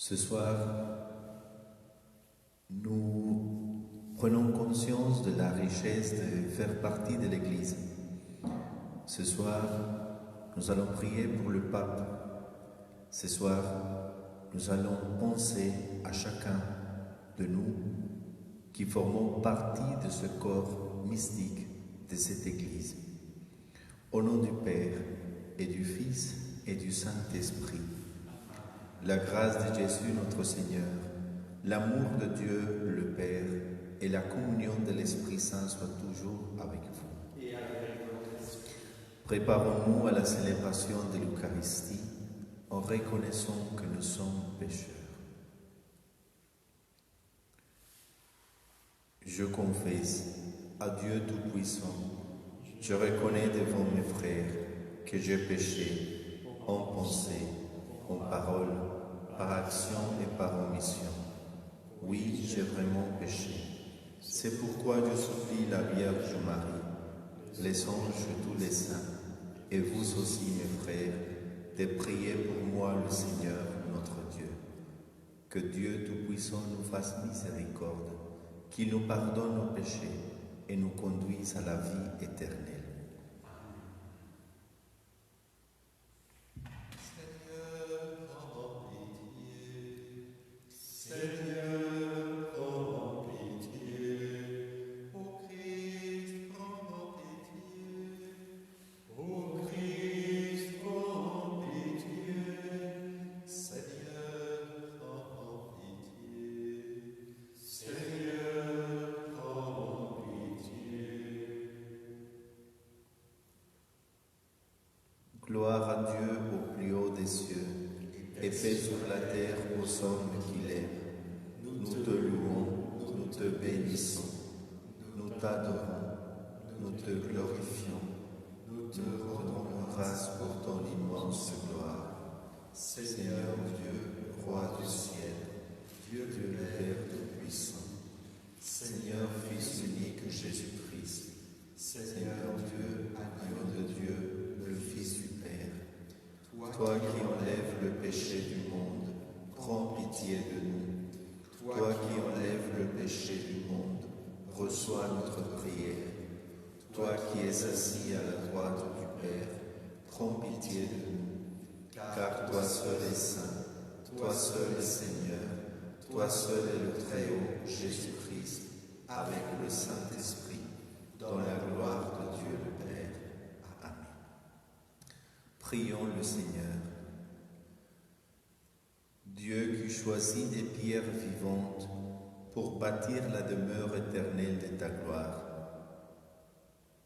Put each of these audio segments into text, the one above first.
Ce soir, nous prenons conscience de la richesse de faire partie de l'Église. Ce soir, nous allons prier pour le pape. Ce soir, nous allons penser à chacun de nous qui formons partie de ce corps mystique de cette Église. Au nom du Père et du Fils et du Saint-Esprit, la grâce de Jésus notre Seigneur, l'amour de Dieu le Père et la communion de l'Esprit Saint soient toujours avec vous. Et avec votre esprit. Préparons-nous à la célébration de l'Eucharistie en reconnaissant que nous sommes pécheurs. Je confesse à Dieu Tout-Puissant, je reconnais devant mes frères que j'ai péché en pensée, en parole, par action et par omission. Oui, j'ai vraiment péché. C'est pourquoi je supplie la Vierge Marie, les anges et tous les saints, et vous aussi mes frères, de prier pour moi le Seigneur notre Dieu. Que Dieu Tout-Puissant nous fasse miséricorde, qu'il nous pardonne nos péchés et nous conduise à la vie éternelle. Gloire à Dieu au plus haut des cieux, et paix sur la terre aux hommes qui l'aiment. Nous te louons, nous te bénissons, nous t'adorons, nous te glorifions, nous te rendons grâce pour ton immense gloire. Seigneur Dieu, roi du ciel, Dieu le Père Tout-Puissant, Seigneur Fils unique Jésus-Christ, Seigneur Dieu, agneau de Dieu, le Fils du Père, toi qui enlèves le péché du monde, prends pitié de nous. Toi qui enlèves le péché du monde, reçois notre prière. Toi qui es assis à la droite du Père, prends pitié de nous. Car toi seul es saint, toi seul es Seigneur, toi seul est le Très-Haut, Jésus-Christ, avec le Saint-Esprit, dans la gloire de Dieu le Père. Amen. Prions le Seigneur. Dieu qui choisit des pierres vivantes pour bâtir la demeure éternelle de ta gloire,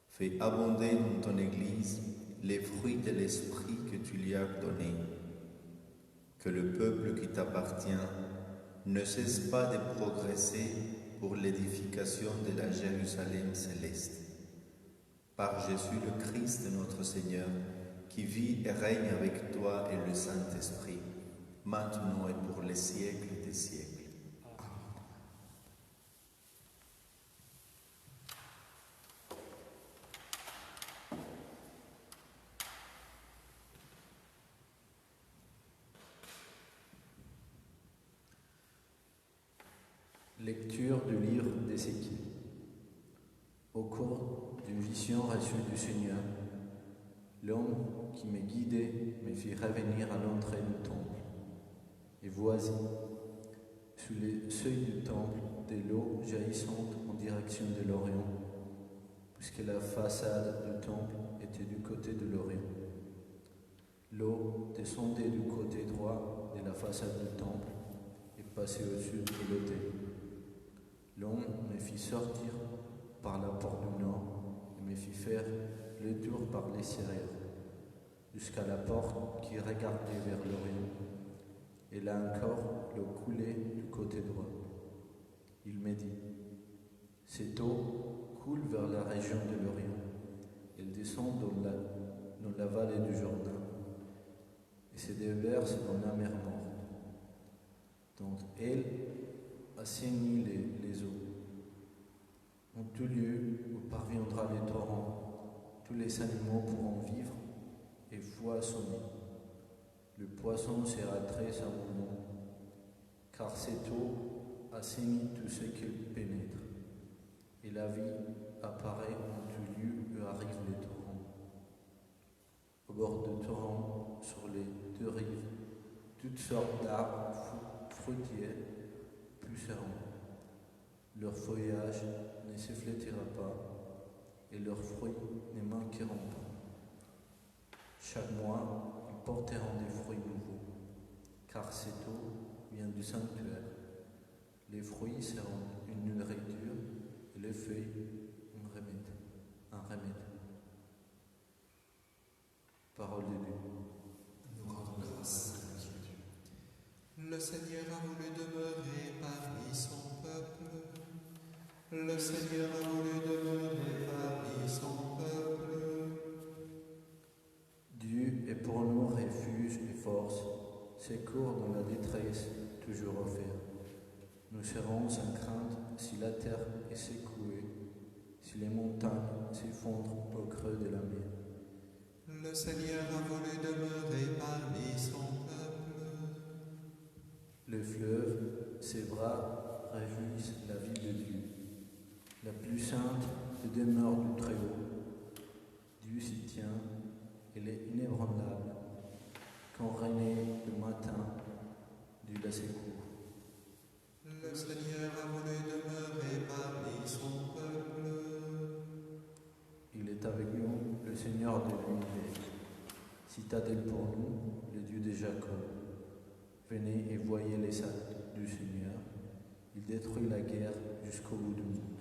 fais abonder dans ton Église les fruits de l'Esprit que tu lui as donné. Que le peuple qui t'appartient ne cesse pas de progresser pour l'édification de la Jérusalem céleste. Par Jésus le Christ notre Seigneur, qui vit et règne avec toi et le Saint-Esprit, maintenant et pour les siècles des siècles. Lecture du livre d'Ézéchiel. Au cours d'une vision reçue du Seigneur, l'homme qui me guidait me fit revenir à l'entrée du temple. Et voici, sous le seuil du temple, de l'eau jaillissante en direction de l'Orient, puisque la façade du temple était du côté de l'Orient. L'eau descendait du côté droit de la façade du temple et passait au-dessus de l'autel. L'homme me fit sortir par la porte du nord et me fit faire le tour par l'extérieur, jusqu'à la porte qui regardait vers l'Orient. Et là encore, l'eau coulait du côté droit. Il me dit, cette eau coule vers la région de l'Orient. Elle descend dans la vallée du Jourdain et se déverse dans la mer morte. Donc elle assainit les eaux. En tout lieu où parviendra les torrents, tous les animaux pourront vivre et foisonner. Le poisson sera très abondant car cette eau assainit tout ce qu'il pénètre, et la vie apparaît en tout lieu où arrivent les torrents. Au bord du torrent, sur les deux rives, toutes sortes d'arbres fruitiers pousseront. Leur feuillage ne se flétrira pas, et leurs fruits ne manqueront pas. Chaque mois, ils porteront des fruits nouveaux, car cette eau vient du sanctuaire. Les fruits seront une nourriture et les feuilles un remède. Parole de Dieu. Nous rendons grâce à Dieu. Le Seigneur a voulu demeurer parmi son peuple. Le Seigneur a voulu demeurer parmi son peuple. Dieu est pour nous refuge et force, secours dans la détresse toujours offert. Nous serons sans crainte si la terre est secouée, si les montagnes s'effondrent au creux de la mer. Le Seigneur a voulu demeurer parmi son peuple. Le fleuve, ses bras réjouissent la vie de Dieu. La plus sainte demeure du Très-Haut. Dieu s'y tient, elle est inébranlable. Quand renaît le matin, Dieu la secoue. Le Seigneur a voulu demeurer parmi son peuple. Il est avec nous, le Seigneur de l'univers. Citadelle pour nous, le Dieu de Jacob. Venez et voyez les actes du Seigneur. Il détruit la guerre jusqu'au bout du monde.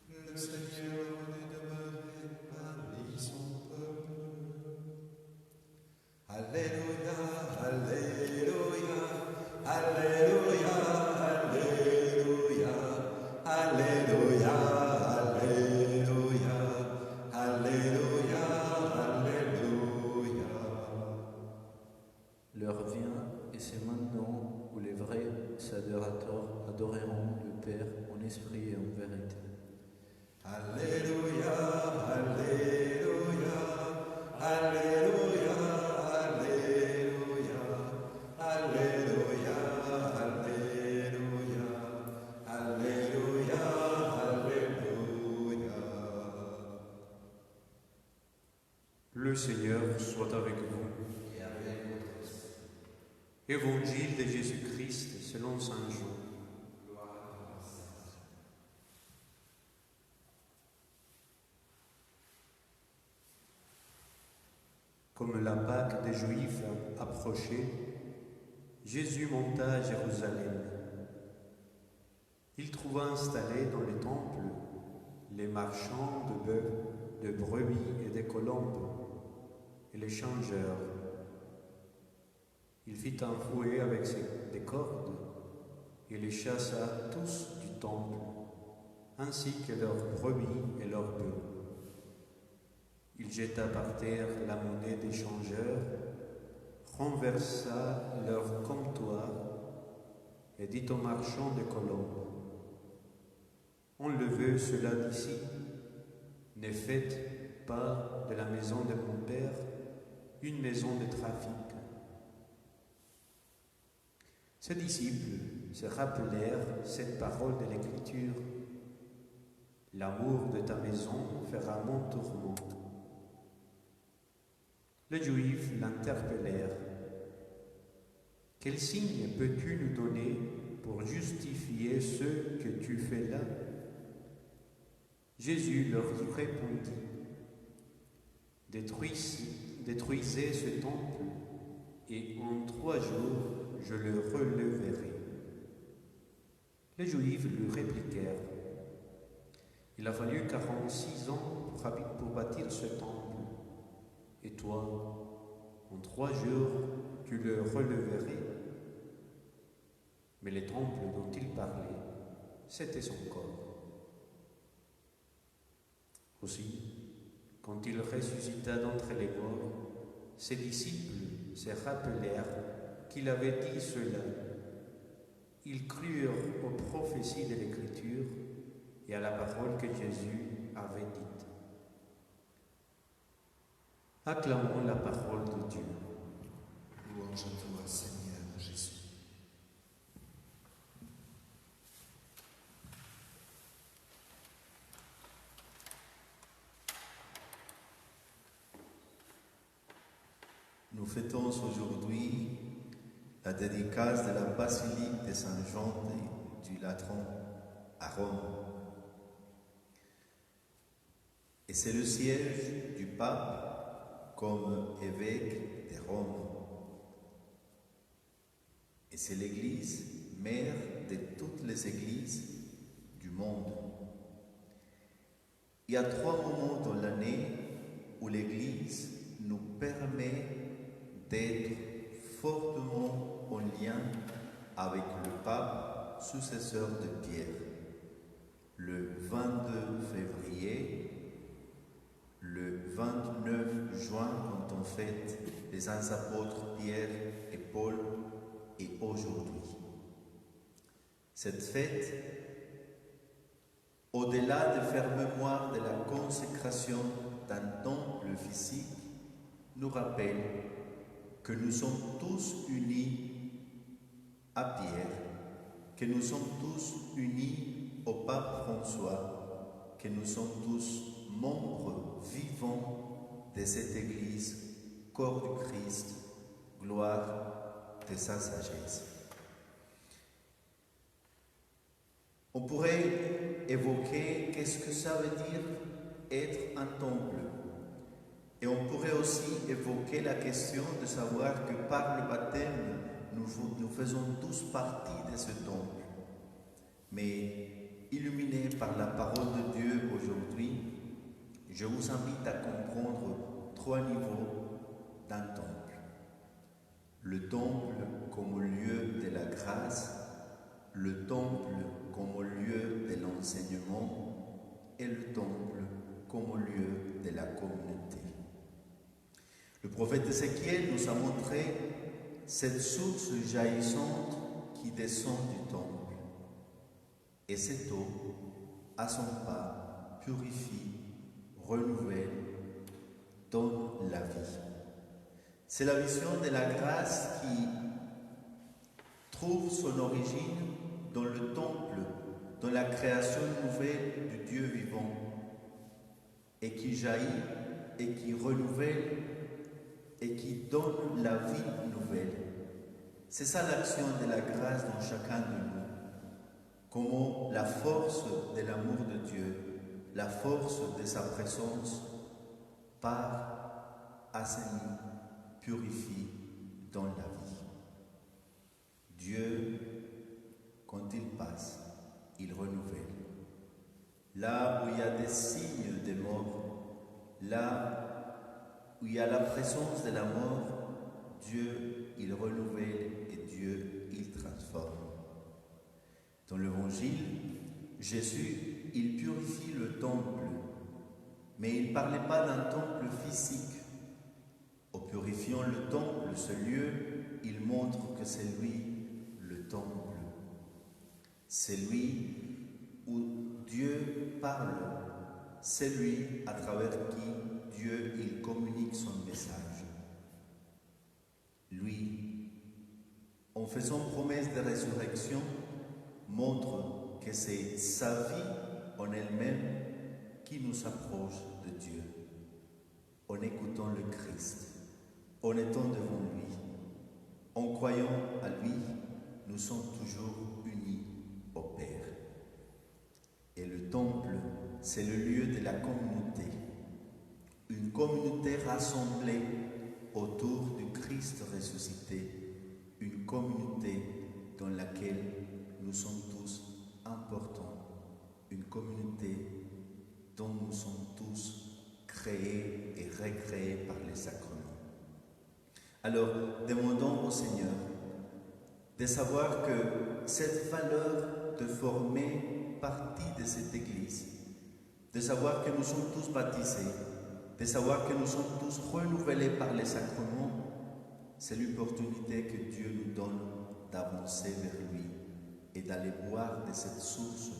Le Seigneur a voulu demeurer parmi son peuple. Alléluia, Alléluia, Alléluia, Alléluia, Alléluia, Alléluia, Alléluia, Alléluia. L'heure vient, et c'est maintenant où les vrais adorateurs adoreront le Père en esprit et en vérité. Alléluia, Alléluia, Alléluia, Alléluia, Alléluia, Alléluia, Alléluia, Alléluia. Le Seigneur soit avec vous. Et avec votre esprit. Évangile de Jésus-Christ selon saint Jean. Comme la Pâque des Juifs approchait, Jésus monta à Jérusalem. Il trouva installés dans les temples les marchands de bœufs, de brebis et de colombes, et les changeurs. Il fit un fouet avec des cordes et les chassa tous du temple, ainsi que leurs brebis et leurs bœufs. Il jeta par terre la monnaie des changeurs, renversa leur comptoir et dit aux marchands de colombes: enlevez cela d'ici, ne faites pas de la maison de mon Père une maison de trafic. Ses disciples se rappelèrent cette parole de l'Écriture: l'amour de ta maison fera mon tourment. Les Juifs l'interpellèrent: quel signe peux-tu nous donner pour justifier ce que tu fais là? Jésus leur répondit: détruisez ce temple, et en 3 jours je le releverai. Les Juifs lui répliquèrent: il a fallu 46 ans pour bâtir ce temple, et toi, en 3 jours, tu le releverais. Mais le temple dont il parlait, c'était son corps. Aussi, quand il ressuscita d'entre les morts, ses disciples se rappelèrent qu'il avait dit cela. Ils crurent aux prophéties de l'Écriture et à la parole que Jésus avait dite. Acclamons la parole de Dieu. Louange à toi, Seigneur Jésus. fêtons aujourd'hui la dédicace de la basilique de Saint-Jean du Latran à Rome. Et c'est le siège du pape comme évêque de Rome. Et c'est l'Église, mère de toutes les églises du monde. Il y a 3 moments dans l'année où l'Église nous permet d'être fortement en lien avec le pape, successeur de Pierre. Le 22 février, le 29 juin, quand on fête les saints apôtres Pierre et Paul, et aujourd'hui. Cette fête, au-delà de faire mémoire de la consécration d'un temple physique, nous rappelle que nous sommes tous unis à Pierre, que nous sommes tous unis au pape François, que nous sommes tous membres vivants de cette Église, corps du Christ, gloire de sa sagesse. On pourrait évoquer qu'est-ce que ça veut dire être un temple. Et on pourrait aussi évoquer la question de savoir que par le baptême, nous faisons tous partie de ce temple. Mais illuminés par la parole de Dieu aujourd'hui, je vous invite à comprendre 3 niveaux d'un temple. Le temple comme lieu de la grâce, le temple comme lieu de l'enseignement et le temple comme lieu de la communauté. Le prophète Ézéchiel nous a montré cette source jaillissante qui descend du temple. Et cette eau, à son pas, purifie, renouvelle, donne la vie. C'est la vision de la grâce qui trouve son origine dans le temple, dans la création nouvelle du Dieu vivant, et qui jaillit, et qui renouvelle, et qui donne la vie nouvelle. C'est ça l'action de la grâce dans chacun de nous. Comment la force de l'amour de Dieu, la force de sa présence, part, assainit, purifie, donne la vie. Dieu, quand il passe, il renouvelle. Là où il y a des signes de mort, là où il y a la présence de la mort, Dieu, il renouvelle et Dieu, il transforme. Dans l'Évangile, Jésus, il purifie le temple, mais il ne parlait pas d'un temple physique. En purifiant le temple, ce lieu, il montre que c'est lui le temple. C'est lui où Dieu parle. C'est lui à travers qui Dieu il communique son message. Lui, en faisant promesse de résurrection, montre que c'est sa vie en elle-même qui nous approche de Dieu. En écoutant le Christ, en étant devant lui, en croyant à lui, nous sommes toujours unis au Père. Et le temple, c'est le lieu de la communauté. Une communauté rassemblée autour du Christ ressuscité. Une communauté dans laquelle nous sommes tous importants. Une communauté dont nous sommes tous créés et recréés par les sacrements. Alors, demandons au Seigneur de savoir que cette valeur de former partie de cette Église, de savoir que nous sommes tous baptisés, de savoir que nous sommes tous renouvelés par les sacrements, c'est l'opportunité que Dieu nous donne d'avancer vers lui et d'aller boire de cette source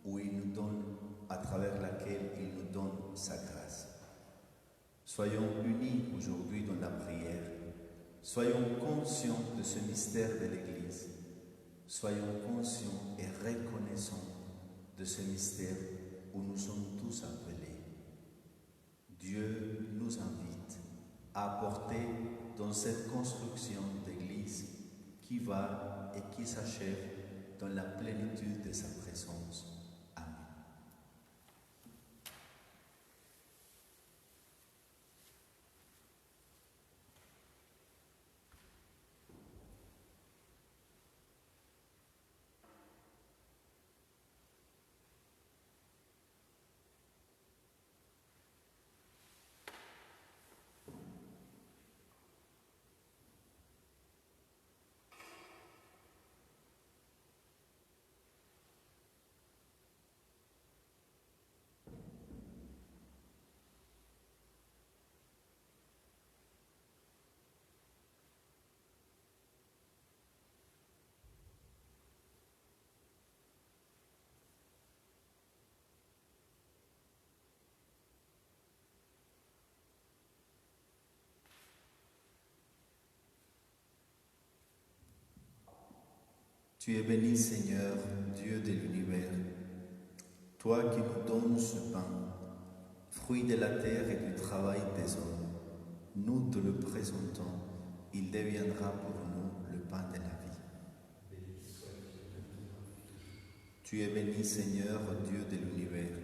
où il nous donne, à travers laquelle il nous donne sa grâce. Soyons unis aujourd'hui dans la prière. Soyons conscients de ce mystère de l'Église. Soyons conscients et reconnaissants de ce mystère où nous sommes tous appelés. Dieu nous invite à apporter dans cette construction d'Église qui va et qui s'achève dans la plénitude de sa présence. Amen. Tu es béni, Seigneur, Dieu de l'univers, toi qui nous donnes ce pain, fruit de la terre et du travail des hommes. Nous te le présentons, il deviendra pour nous le pain de la vie. Tu es béni, Seigneur, Dieu de l'univers,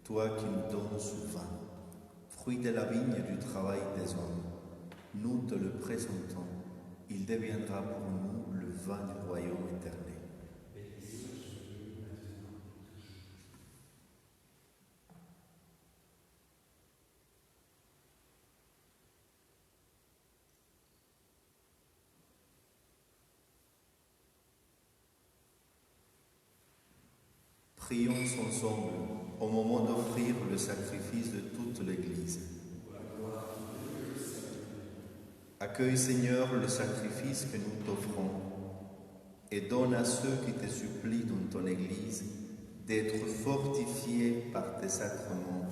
toi qui nous donnes ce vin, fruit de la vigne et du travail des hommes. Nous te le présentons, il deviendra pour nous le vin du royaume éternel. Prions ensemble au moment d'offrir le sacrifice de toute l'Église. Accueille, Seigneur, le sacrifice que nous t'offrons et donne à ceux qui te supplient dans ton Église d'être fortifiés par tes sacrements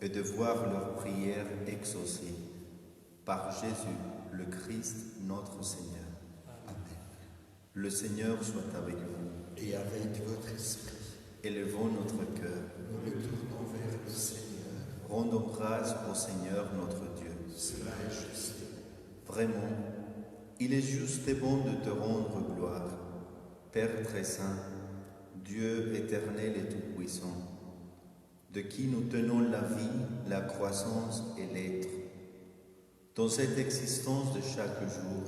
et de voir leurs prières exaucées. Par Jésus, le Christ, notre Seigneur. Amen. Le Seigneur soit avec vous. Et avec votre esprit, Élevons notre cœur. nous le tournons vers le Seigneur. Rendons grâce au Seigneur notre Dieu. Cela est juste. Vraiment, il est juste et bon de te rendre gloire, Père très saint, Dieu éternel et tout-puissant, de qui nous tenons la vie, la croissance et l'être. Dans cette existence de chaque jour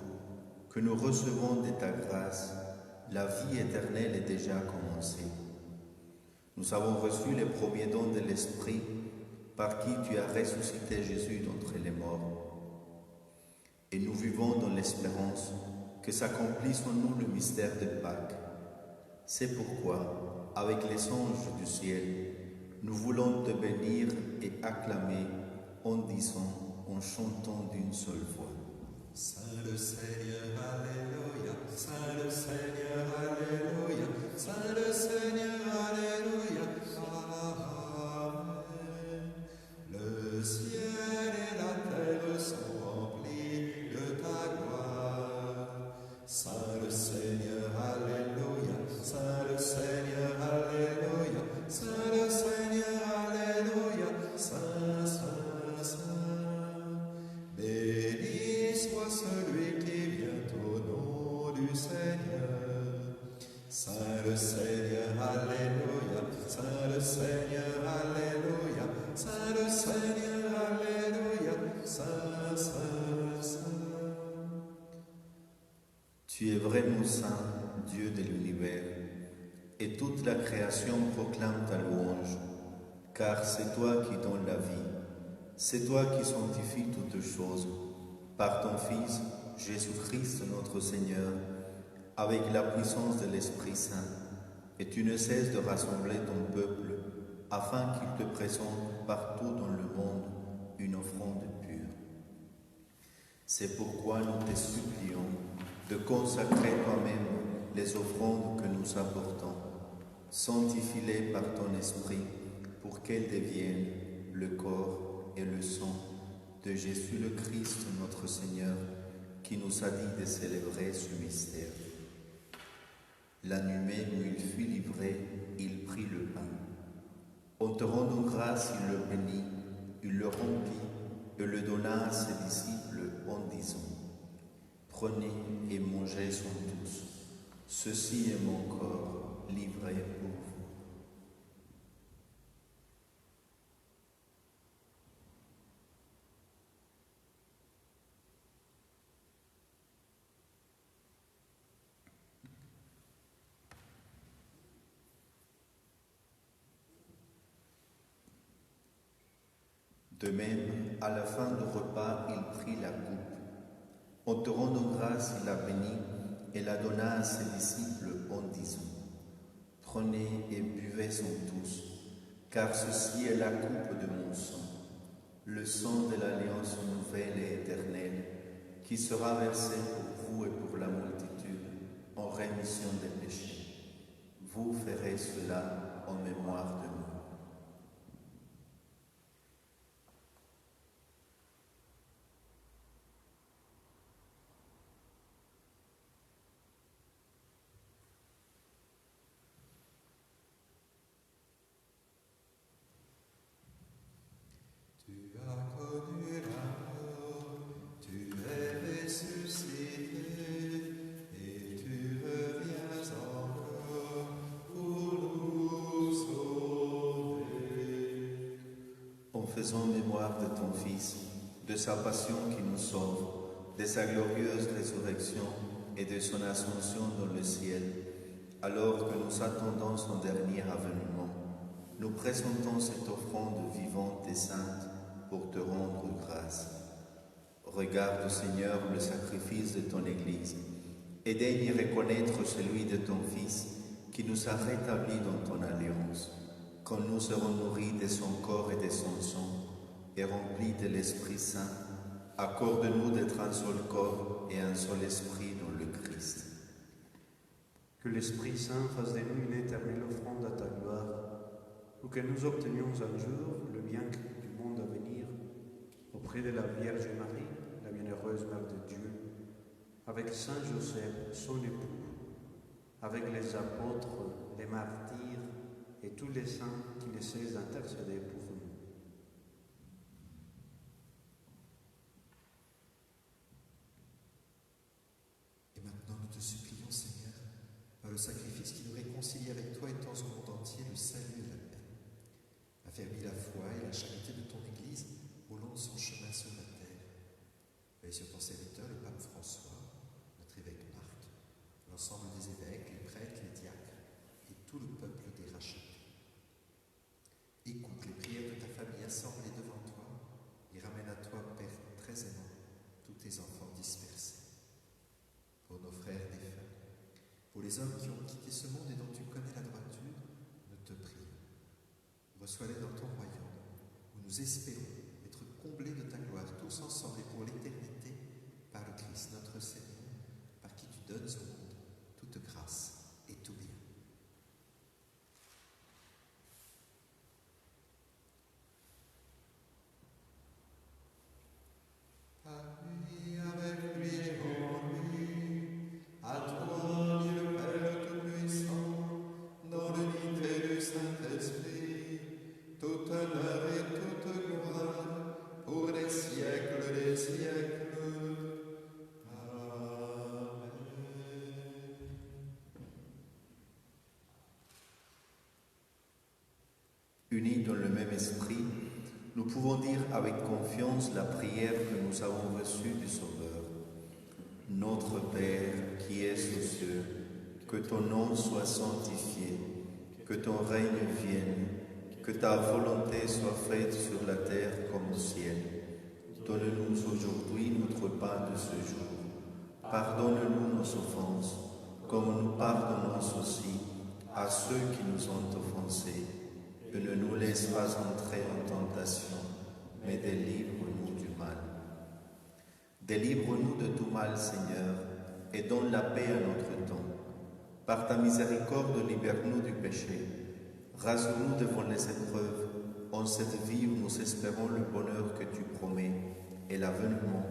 que nous recevons de ta grâce, la vie éternelle est déjà commencée. Nous avons reçu les premiers dons de l'Esprit par qui tu as ressuscité Jésus d'entre les morts. Et nous vivons dans l'espérance que s'accomplisse en nous le mystère de Pâques. C'est pourquoi, avec les anges du ciel, nous voulons te bénir et acclamer en disant, en chantant d'une seule voix. Saint le Seigneur, Alléluia. Saint le Seigneur, Alléluia. Saint le Seigneur, Alléluia. Amen. Le ciel et la terre sont remplis de ta gloire. Saint le Seigneur, Alléluia. Saint le Seigneur, Alléluia. Saint le Seigneur, Alléluia. Saint, Saint, Saint. Béni soit celui qui vient au nom du Seigneur. Saint le Seigneur, Alléluia. Saint le Seigneur, Alléluia. Saint le Seigneur, Alléluia. Saint, Saint, Saint. Tu es vraiment saint, Dieu de l'univers, et toute la création proclame ta louange, car c'est toi qui donnes la vie, c'est toi qui sanctifies toutes choses, par ton Fils, Jésus-Christ notre Seigneur, avec la puissance de l'Esprit Saint, et tu ne cesses de rassembler ton peuple, afin qu'il te présente partout dans le monde une offrande pure. C'est pourquoi nous te supplions de consacrer toi-même les offrandes que nous apportons. Sanctifie-les par ton esprit pour qu'elles deviennent le corps et le sang de Jésus le Christ notre Seigneur, qui nous a dit de célébrer ce mystère. La nuit même où il fut livré, il prit le pain. En te rendant grâce, il le bénit, il le rompit et le donna à ses disciples en disant, prenez et mangez-en tous. Ceci est mon corps livré pour vous. De même, à la fin du repas, il prit la coupe. En te rendant grâce, il la bénit et la donna à ses disciples en disant, prenez et buvez-en tous, car ceci est la coupe de mon sang, le sang de l'alliance nouvelle et éternelle, qui sera versé pour vous et pour la multitude en rémission des péchés. Vous ferez cela en mémoire de moi. Tu as connu la mort, tu es ressuscité, et tu reviens encore pour nous sauver. En faisant mémoire de ton Fils, de sa passion qui nous sauve, de sa glorieuse résurrection et de son ascension dans le ciel, alors que nous attendons son dernier avènement, nous présentons cette offrande vivante et sainte pour te rendre grâce. Regarde, Seigneur, le sacrifice de ton Église et daigne y reconnaître celui de ton Fils qui nous a rétablis dans ton alliance. Quand nous serons nourris de son corps et de son sang et remplis de l'Esprit Saint, accorde-nous d'être un seul corps et un seul esprit dans le Christ. Que l'Esprit Saint fasse de nous une éternelle offrande à ta gloire, pour que nous obtenions un jour le bien du monde à venir, auprès de la Vierge Marie, la bienheureuse Mère de Dieu, avec Saint Joseph, son époux, avec les apôtres, les martyrs et tous les saints qui ne cessent d'intercéder pour nous. Et maintenant, nous te supplions, Seigneur, par le sacrifice qui nous réconcilie avec toi et tends au monde entier le salut et la paix. Affermis la foi et la charité de ton Église au long de son chemin sur la terre. Veille sur ton serviteur, le pape François, notre évêque Marc, l'ensemble des évêques, les prêtres, les diacres et tout le peuple des rachetés. Écoute les prières de ta famille assemblée devant toi et ramène à toi, Père très aimant, tous tes enfants dispersés. Pour nos frères défunts, pour les hommes qui ont quitté ce monde et dont tu connais la droiture, nous te prions. Reçois-les dans ton royaume, où nous espérons être comblés de ta gloire, tous ensemble et pour l'éternité, par le Christ notre Seigneur, par qui tu donnes au monde toute grâce et tout bien. Par lui, avec lui et en lui, à toi, Dieu le Père Tout-Puissant, dans l'unité du Saint-Esprit, tout honneur et toute gloire, pour les siècles des siècles. Amen. Unis dans le même esprit, nous pouvons dire avec confiance la prière que nous avons reçue du Sauveur. Notre Père qui es aux cieux, que ton nom soit sanctifié, que ton règne vienne, que ta volonté soit faite sur la terre comme au ciel. Donne-nous aujourd'hui notre pain de ce jour. Pardonne-nous nos offenses, comme nous pardonnons aussi à ceux qui nous ont offensés. Et ne nous laisse pas entrer en tentation, mais délivre-nous du mal. Délivre-nous de tout mal, Seigneur, et donne la paix à notre temps. Par ta miséricorde, libère-nous du péché. Rassure-nous devant les épreuves, en cette vie où nous espérons le bonheur que tu promets et l'avènement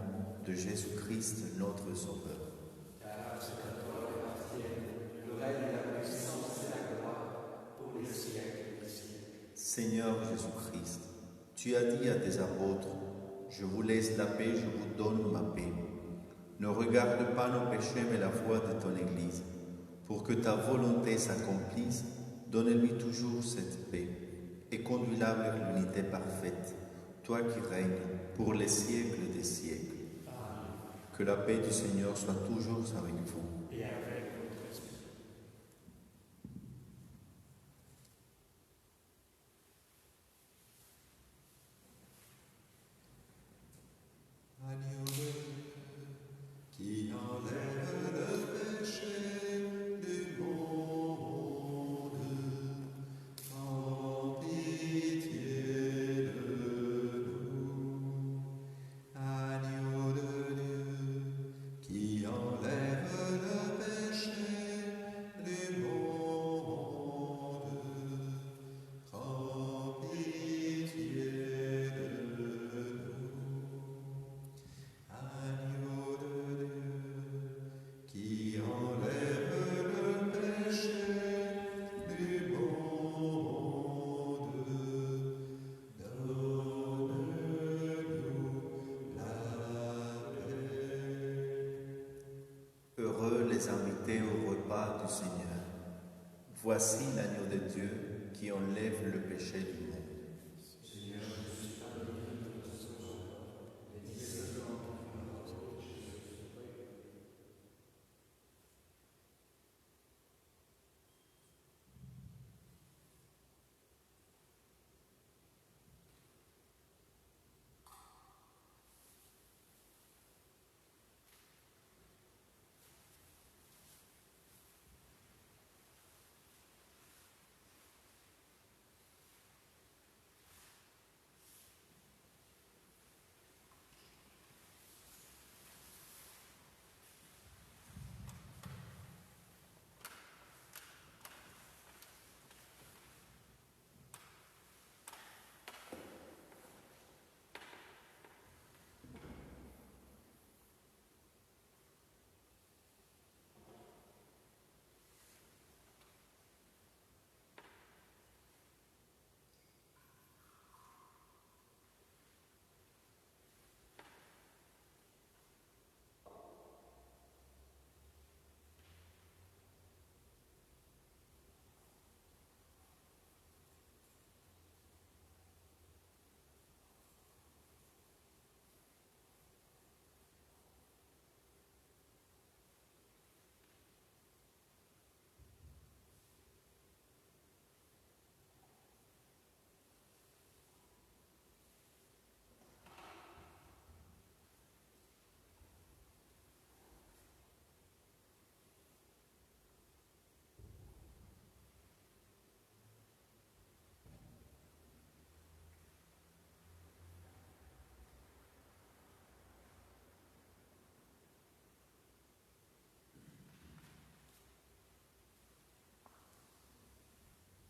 de Jésus-Christ, notre Sauveur. Car c'est à toi qu'appartiennent le règne, la puissance et la gloire pour les siècles des siècles. Seigneur Jésus-Christ, tu as dit à tes apôtres, Je vous laisse la paix, je vous donne ma paix. Ne regarde pas nos péchés, mais la foi de ton Église. Pour que ta volonté s'accomplisse, donne-lui toujours cette paix et conduis-la vers l'unité parfaite, toi qui règnes pour les siècles des siècles. Amen. Que la paix du Seigneur soit toujours avec vous. Et avec votre esprit. Agneau de Dieu, qui enlève le péché du monde, en pitié de nous. Agneau de Dieu, qui enlève le péché du monde, en pitié de nous. Agneau de Dieu, qui enlève le péché du monde, donne-nous la paix. Heureux les invités au repas du Seigneur. Voici l'agneau de Dieu qui enlève le péché du monde.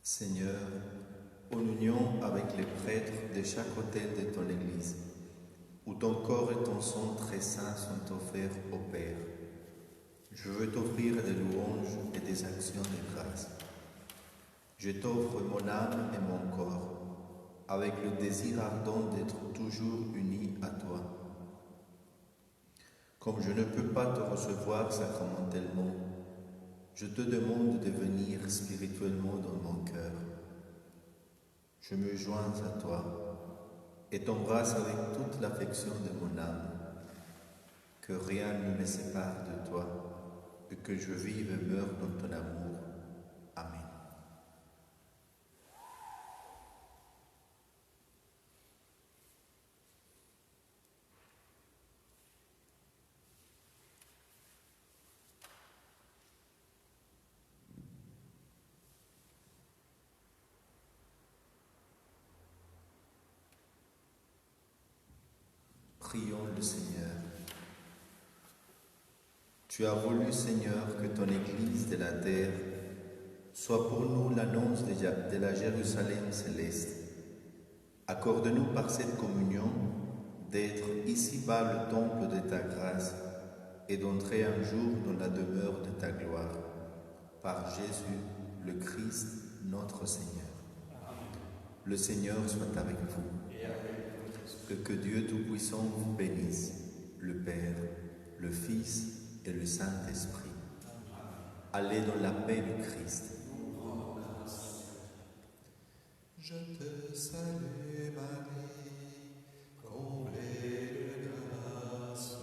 Seigneur, en union avec les prêtres de chaque autel de ton Église, où ton corps et ton sang très saints sont offerts au Père, je veux t'offrir des louanges et des actions de grâce. Je t'offre mon âme et mon corps, avec le désir ardent d'être toujours unis à toi. Comme je ne peux pas te recevoir sacramentellement, je te demande de venir spirituellement dans mon cœur. Je me joins à toi et t'embrasse avec toute l'affection de mon âme. Que rien ne me sépare de toi et que je vive et meure dans ton amour. Amen. Prions le Seigneur. Tu as voulu, Seigneur, que ton Église de la terre soit pour nous l'annonce de la Jérusalem céleste. Accorde-nous par cette communion d'être ici-bas le temple de ta grâce et d'entrer un jour dans la demeure de ta gloire. Par Jésus, le Christ, notre Seigneur. Le Seigneur soit avec vous. Et avec votre Que Dieu Tout-Puissant vous bénisse, le Père, le Fils et le Saint-Esprit. Allez dans la paix du Christ. Je te salue Marie, comblée de grâce.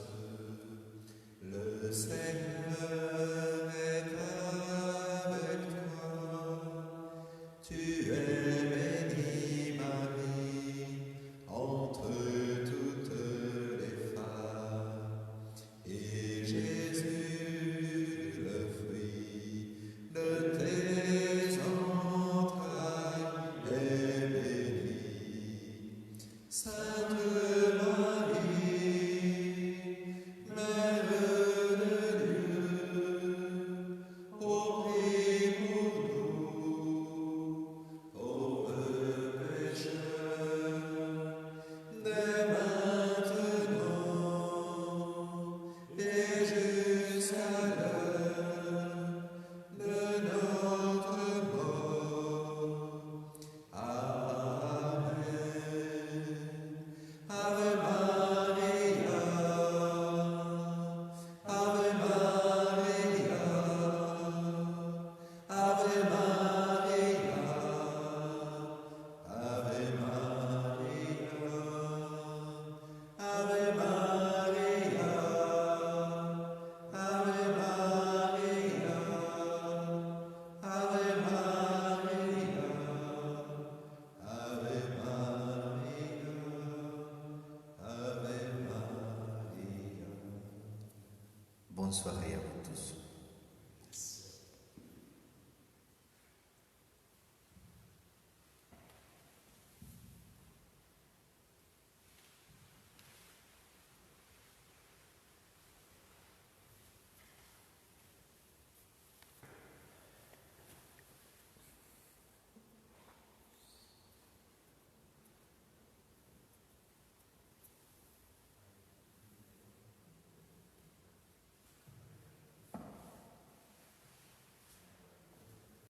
Le Seigneur est avec toi. Tu es bénie Marie, entre toutes les femmes. Et Jésus, le fruit de tes entrailles, est béni. Sainte Marie, Mère de Dieu, ô prie pour nous, pauvres pécheurs, dès maintenant et jusqu'à l'heure de notre mort. Amen. Ave Maria, Ave Maria, Ave Maria, Ave Maria, Ave Maria, Ave Maria, Ave Maria, Ave Maria, Ave Maria. Bonne soirée.